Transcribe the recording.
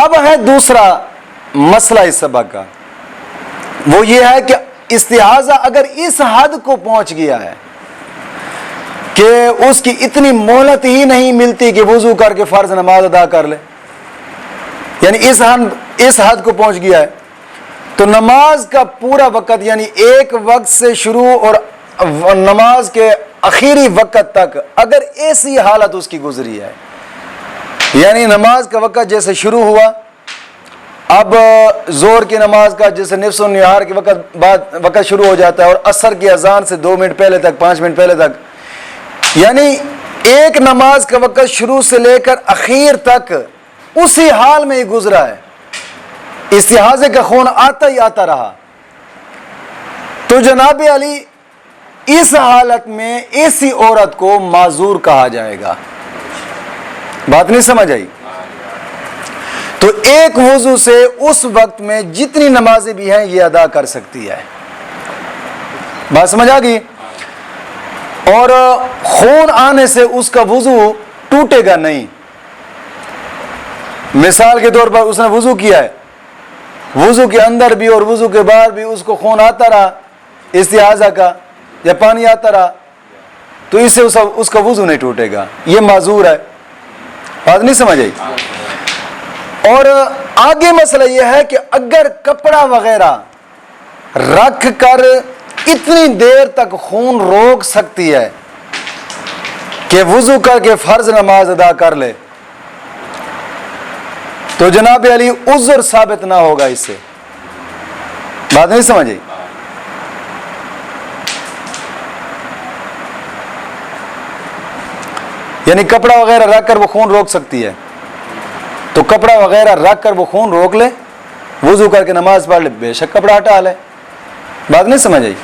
اب ہے دوسرا مسئلہ اس سبق کا، وہ یہ ہے کہ استحاضہ اگر اس حد کو پہنچ گیا ہے کہ اس کی اتنی مہلت ہی نہیں ملتی کہ وضو کر کے فرض نماز ادا کر لے، یعنی اس حد کو پہنچ گیا ہے، تو نماز کا پورا وقت یعنی ایک وقت سے شروع اور نماز کے آخری وقت تک اگر ایسی حالت اس کی گزری ہے، یعنی نماز کا وقت جیسے شروع ہوا، اب زور کی نماز کا جیسے نصف النہار کے وقت شروع ہو جاتا ہے اور عصر کی اذان سے 2 منٹ پہلے تک 5 منٹ پہلے تک، یعنی ایک نماز کا وقت شروع سے لے کر اخیر تک اسی حال میں ہی گزرا ہے، استحاضے کا خون آتا ہی آتا رہا، تو جناب علی اس حالت میں ایسی عورت کو معذور کہا جائے گا۔ بات نہیں سمجھ آئی؟ تو ایک وضو سے اس وقت میں جتنی نمازیں بھی ہیں یہ ادا کر سکتی ہے، بات سمجھ آ گئی؟ اور خون آنے سے اس کا وضو ٹوٹے گا نہیں۔ مثال کے طور پر اس نے وضو کیا ہے، وضو کے اندر بھی اور وضو کے باہر بھی اس کو خون آتا رہا استحاضہ کا یا پانی آتا رہا، تو اس سے اس کا وضو نہیں ٹوٹے گا، یہ معذور ہے۔ بات نہیں سمجھ آئی؟ اور آگے مسئلہ یہ ہے کہ اگر کپڑا وغیرہ رکھ کر اتنی دیر تک خون روک سکتی ہے کہ وضو کر کے فرض نماز ادا کر لے، تو جناب علی عذر ثابت نہ ہوگا اس سے۔ بات نہیں سمجھی؟ یعنی کپڑا وغیرہ رکھ کر وہ خون روک سکتی ہے، تو کپڑا وغیرہ رکھ کر وہ خون روک لے، وضو کر کے نماز پڑھ لے، بے شک کپڑا ہٹا لے۔ بات نہیں سمجھ آئی؟